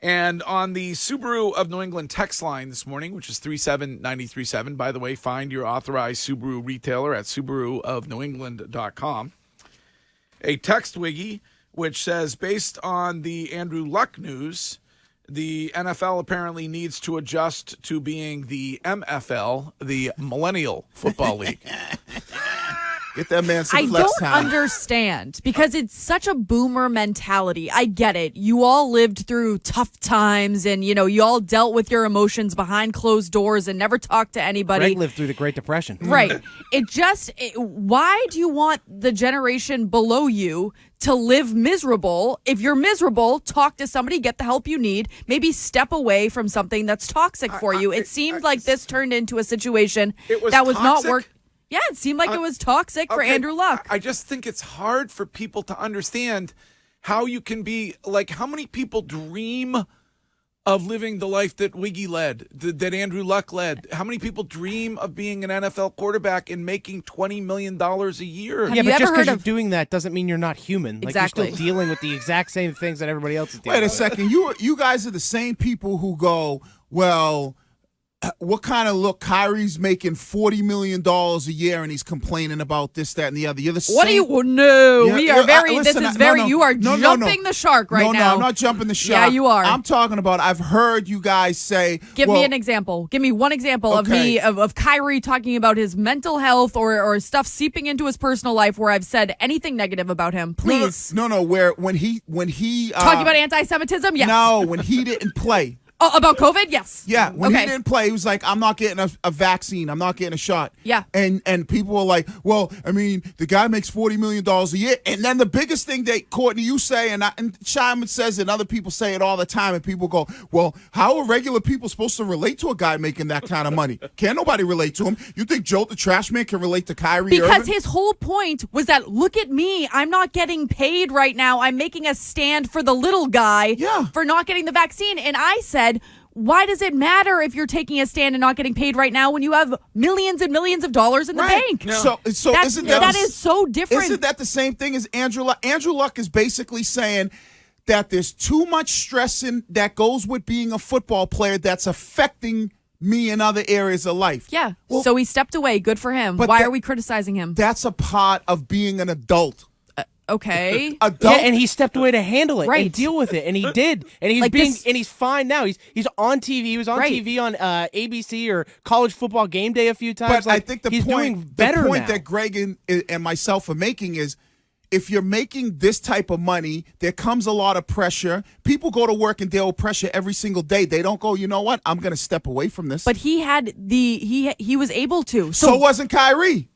And on the Subaru of New England text line this morning, which is 37937, by the way, find your authorized Subaru retailer at subaruofnewengland.com. A text wiggy which says, based on the Andrew Luck news, the NFL apparently needs to adjust to being the MFL, the Millennial Football League. Get that man some flex time. I don't understand because it's such a boomer mentality. I get it. You all lived through tough times and, you all dealt with your emotions behind closed doors and never talked to anybody. Greg lived through the Great Depression. Right. Why do you want the generation below you to live miserable? If you're miserable, talk to somebody, get the help you need, maybe step away from something that's toxic for you. It seemed like this turned into a situation that was not working. Yeah, it seemed like it was toxic for Andrew Luck. I just think it's hard for people to understand how you can be, like, how many people dream of living the life that Wiggy led, that Andrew Luck led? How many people dream of being an NFL quarterback and making $20 million a year? Yeah, but just because you're doing that doesn't mean you're not human. Exactly. Like, you're still dealing with the exact same things that everybody else is dealing with. Wait a second. You guys are the same people who go, well, what kind of look? Kyrie's making $40 million a year, and he's complaining about this, that, and the other. You're the same. What do you? No, Yeah, we are very. listen, this is very. no, you are no, jumping the shark right now. No, I'm not jumping the shark. Yeah, you are. I'm talking about. I've heard you guys say. Give me an example. Give me one example of me of Kyrie talking about his mental health or stuff seeping into his personal life where I've said anything negative about him. Please. No. Where when he talking about anti-Semitism. Yes. No, when he didn't play. Oh, about COVID? Yes. Yeah, when he didn't play, he was like, I'm not getting a vaccine. I'm not getting a shot. Yeah. And people were like, well, I mean, the guy makes $40 million a year. And then the biggest thing that, Courtney, you say, and Shyman says it, and other people say it all the time, and people go, well, how are regular people supposed to relate to a guy making that kind of money? Can't nobody relate to him. You think Joe the Trash Man can relate to Kyrie Irving? Because his whole point was that, look at me. I'm not getting paid right now. I'm making a stand for the little guy for not getting the vaccine. And I said, why does it matter if you're taking a stand and not getting paid right now when you have millions and millions of dollars in the bank? Yeah. So isn't that is so different. Isn't that the same thing as Andrew Luck? Andrew Luck is basically saying that there's too much stress that goes with being a football player that's affecting me in other areas of life. Yeah. Well, so he stepped away. Good for him. Why are we criticizing him? That's a part of being an adult. Okay. Yeah, and he stepped away to handle it Right. and deal with it, and he did, and he's fine now. He's on TV. He was on TV on ABC or College Football Game Day a few times. But I think he's doing better the point now. that Greg and myself are making is, if you're making this type of money, there comes a lot of pressure. People go to work and deal with pressure every single day. They don't go, you know what? I'm going to step away from this. But he had he was able to. So wasn't Kyrie.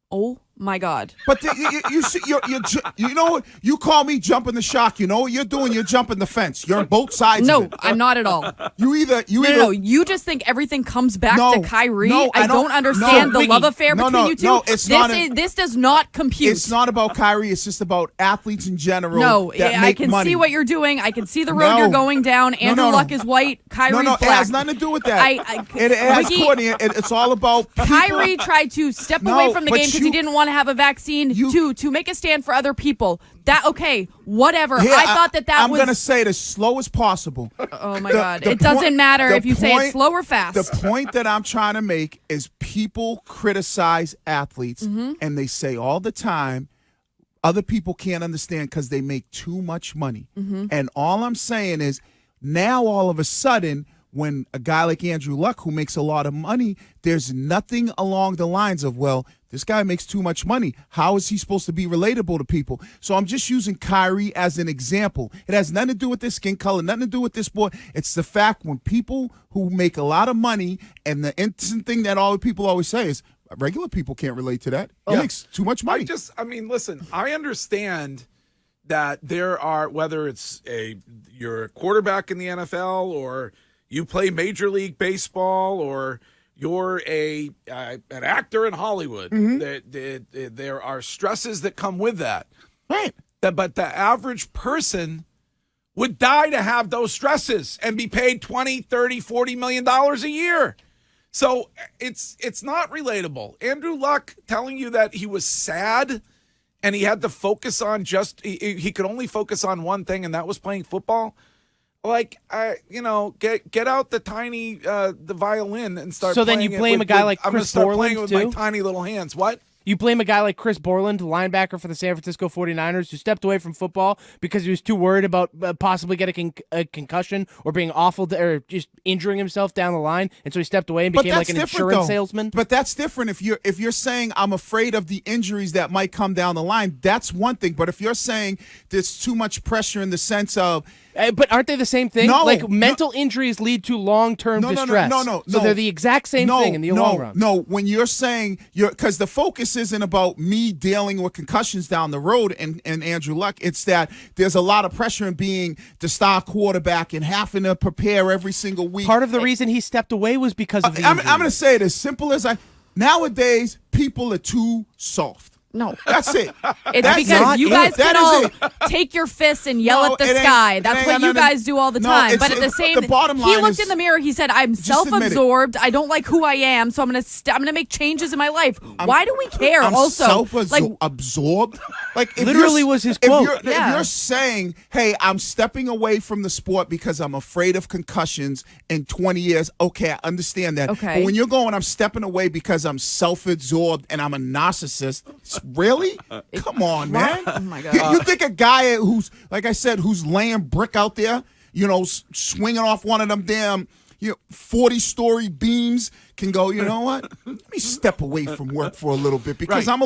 Oh my God! But you know what? You call me jumping the shark. You know what you're doing? You're jumping the fence. You're on both sides. No, of it. I'm not at all. No. You just think everything comes back to Kyrie. No, I don't understand the love affair between you two. No, it's this does not compute. It's not about Kyrie. It's just about athletes in general. No, that I make can money. see what you're doing. I can see the road you're going down. Andrew Luck is white. Kyrie's black. It has nothing to do with that. It has, Courtney. It's all about people. Kyrie tried to step away from the game because he didn't want to have a vaccine to make a stand for other people. Whatever. Yeah, I thought that I'm was... going to say it as slow as possible. Oh, my God. It doesn't matter if you say it slow or fast. The point that I'm trying to make is people criticize athletes, and they say all the time, other people can't understand because they make too much money. And all I'm saying is, now all of a sudden, when a guy like Andrew Luck, who makes a lot of money, there's nothing along the lines of, well, this guy makes too much money. How is he supposed to be relatable to people? So I'm just using Kyrie as an example. It has nothing to do with this skin color, nothing to do with this sport. It's the fact when people who make a lot of money, and the instant thing that all people always say is, regular people can't relate to that. He makes too much money. Listen, I understand that there are, whether it's you're a quarterback in the NFL or you play Major League Baseball or you're an actor in Hollywood. There are stresses that come with that. Right. But the average person would die to have those stresses and be paid $20, $30, $40 million a year. So it's not relatable. Andrew Luck telling you that he was sad and he had to focus on he could only focus on one thing, and that was playing football. Like, get out the tiny the violin and start. So playing then you it blame with, a guy with- like I'm gonna Chris start playing Borland, with my too? tiny little hands. What? You blame a guy like Chris Borland, linebacker for the San Francisco 49ers, who stepped away from football because he was too worried about possibly getting a concussion or being awful or just injuring himself down the line, and so he stepped away and became like an insurance salesman. But that's different. If you're saying I'm afraid of the injuries that might come down the line, that's one thing. But if you're saying there's too much pressure in the sense of but aren't they the same thing? No, like mental injuries lead to long-term distress. So they're the exact same thing in the long run. No, when you're saying because the focus isn't about me dealing with concussions down the road and Andrew Luck. It's that there's a lot of pressure in being the star quarterback and having to prepare every single week. Part of the reason he stepped away was because of the I'm going to say it as simple as nowadays, people are too soft. No. That's it. It's That's because it. you guys That can is all take your fists and yell No, at the it ain't- sky. it That's ain't what got you nothing- guys do all the No, time. it's- But at the same, the bottom he line looked is- in the mirror. He said, "I'm Just admit it. self-absorbed. I don't like who I am, so I'm gonna make changes in my life." Why do we care? I'm Also, self-absorbed. Like if Literally you're- was his if quote. you're- Yeah. If you're saying, "Hey, I'm stepping away from the sport because I'm afraid of concussions in 20 years," okay, I understand that. Okay. But when you're going, "I'm stepping away because I'm self-absorbed and I'm a narcissist," really? Come on, man. Oh my God. You think a guy who's, like I said, who's laying brick out there, swinging off one of them damn 40-story beams can go, you know what? Let me step away from work for a little bit because Right.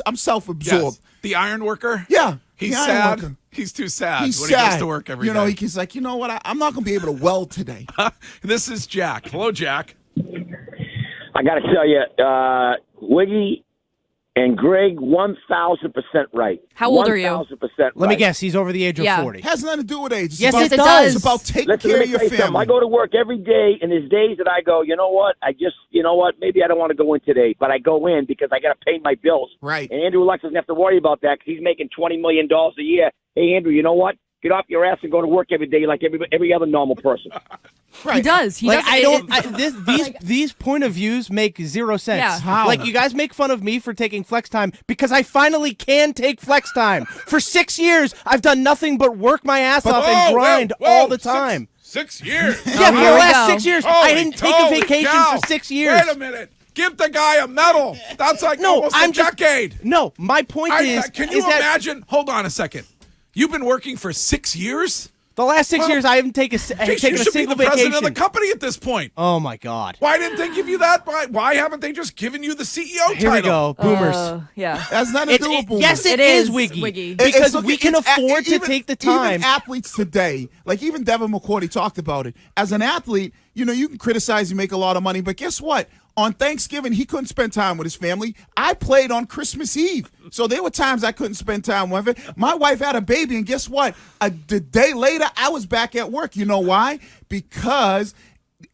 I'm self-absorbed. Yes. The iron worker. Yeah. He's the iron sad. worker. He's too sad He's when sad. he goes to work every day. He's like, you know what? I'm not going to be able to weld today. This is Jack. Hello, Jack. I got to tell you, Wiggy and Greg, 1,000% right. How old are you? 1,000% Let me right. guess, he's over the age of Yeah. 40. Has nothing to do with age. It's Yes, about, it does. It's about taking Listen, care let of me your tell you something. family. I go to work every day, and there's days that I go, you know what? Maybe I don't want to go in today, but I go in because I got to pay my bills. Right. And Andrew Luck doesn't have to worry about that because he's making $20 million a year. Hey, Andrew, you know what? Get off your ass and go to work every day like every other normal person. Right. he does. He Like does. these point of views make zero sense. Yeah. How? Like you guys make fun of me for taking flex time because I finally can take flex time. For 6 years, I've done nothing but work my ass off and grind all the time. 6 years. Yeah, for here the we last go. 6 years, Holy- I didn't take a holy vacation cow. for 6 years. Wait a minute. Give the guy a medal. That's like No, almost I'm a just- decade. No, my point Can you is that imagine? Hold on a second. You've been working for 6 years? the last 6 Well, years I haven't taken Jeez, a you should be single the president vacation. of the company at this point. Oh my God! Why didn't they give you that? Why haven't they just given you the CEO Here we title? go, boomers. Yeah. Has nothing to do with boomers. Yes, It it is, is, Wiggy. Wiggy. Because Look, we can it's afford to even- take the time. Even athletes today, like even Devin McCourty talked about it. As an athlete, you can criticize, you make a lot of money, but guess what? On Thanksgiving, he couldn't spend time with his family. I played on Christmas Eve. So there were times I couldn't spend time with it. My wife had a baby, and guess what? The day later, I was back at work. You know why? Because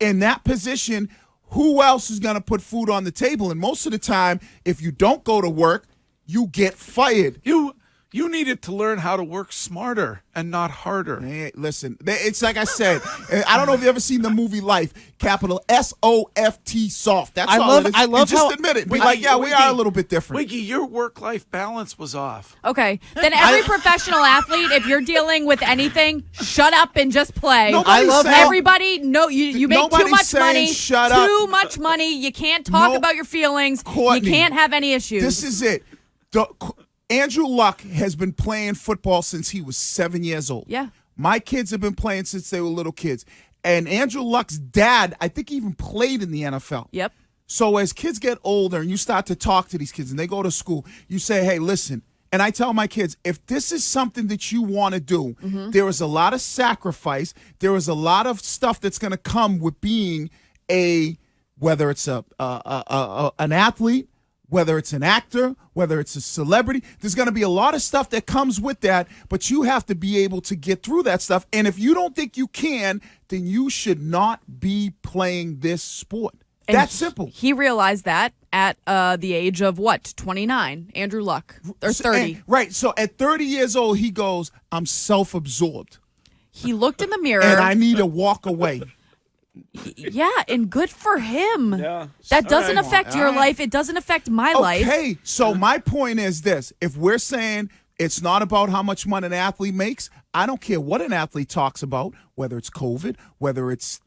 in that position, who else is going to put food on the table? And most of the time, if you don't go to work, you get fired. You needed to learn how to work smarter and not harder. Hey, listen, it's like I said. I don't know if you've ever seen the movie Life, capital SOFT, soft. That's all it is. I love And just how- admit it. Be Wiggy, like, yeah, we Wiggy, are a little bit different. Wiggy, your work-life balance was off. Okay. Then every professional athlete, if you're dealing with anything, shut up and just play. Nobody's love saying- Everybody, no, you make too Nobody's much saying money. shut too up. much money. You can't talk No, about your feelings. Courtney, you can't have any issues. This is it. Andrew Luck has been playing football since he was 7 years old. Yeah. My kids have been playing since they were little kids. And Andrew Luck's dad, I think, even played in the NFL. Yep. So as kids get older and you start to talk to these kids and they go to school, you say, hey, listen. And I tell my kids, if this is something that you want to do, there is a lot of sacrifice. There is a lot of stuff that's going to come with being whether it's an athlete, whether it's an actor, whether it's a celebrity, there's going to be a lot of stuff that comes with that, but you have to be able to get through that stuff. And if you don't think you can, then you should not be playing this sport. And That's simple. He realized that at the age of 29, Andrew Luck, or 30. Right. So at 30 years old, he goes, I'm self-absorbed He looked in the mirror. and I need to walk away. Yeah, and good for him. Yeah. That doesn't right. affect your life. It doesn't affect my life. Okay, so my point is this. If we're saying it's not about how much money an athlete makes, I don't care what an athlete talks about, whether it's COVID, whether it's,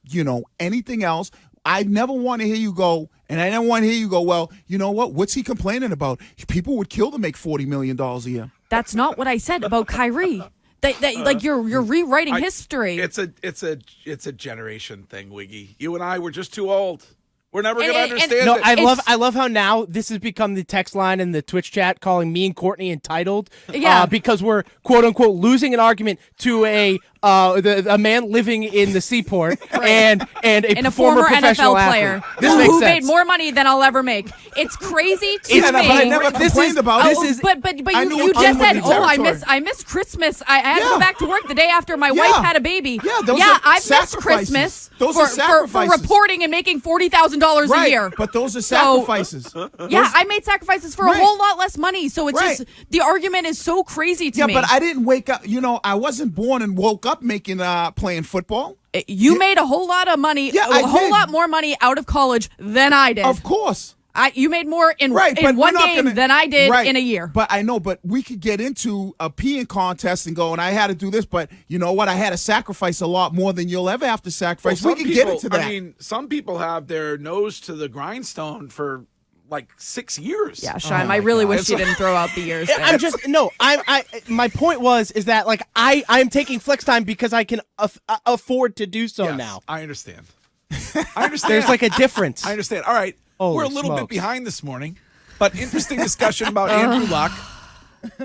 anything else. I never want to hear you go, and I never want to hear you go, well, you know what? What's he complaining about? People would kill to make $40 million a year. That's not what I said about Kyrie. Like you're rewriting history. It's a generation thing, Wiggy. You and I were just too old. We're never going to understand No, it. I love how now this has become the text line in the Twitch chat calling me and Courtney entitled. Yeah. Because we're quote unquote losing an argument to a man living in the seaport and a former professional NFL athlete. player This who makes sense. made more money than I'll ever make. It's crazy to me. But I never complained about it. But I you knew just said, unlimited territory. I miss Christmas. I had to Yeah. go back to work the day after my wife had a baby. Yeah, those are I've missed sacrifices. Christmas Those for are sacrifices. reporting and making $40,000 a year. But those are sacrifices. Yeah, I made sacrifices for a Right. whole lot less money. So it's Right. just the argument is so crazy to me. Yeah, but I didn't wake up. I wasn't born and woke up making playing football. You made a whole lot of money, Yeah, I a whole did. lot more money out of college than I did. Of course. You made more in Right, but one we're not game gonna- than I did right. in a year. But I know, but we could get into a peeing contest and go, and I had to do this, but you know what? I had to sacrifice a lot more than you'll ever have to sacrifice. Well, We some can get people- into that. I mean, some people have their nose to the grindstone for like 6 years. Yeah, Shime, I really wish you didn't throw out the years. there. I'm just no. My point is that like I'm taking flex time because I can afford to do so Yes, now. I understand. I understand. There's like a difference. I understand. All right. Holy We're a little bit smokes. behind this morning, but interesting discussion about Andrew Luck.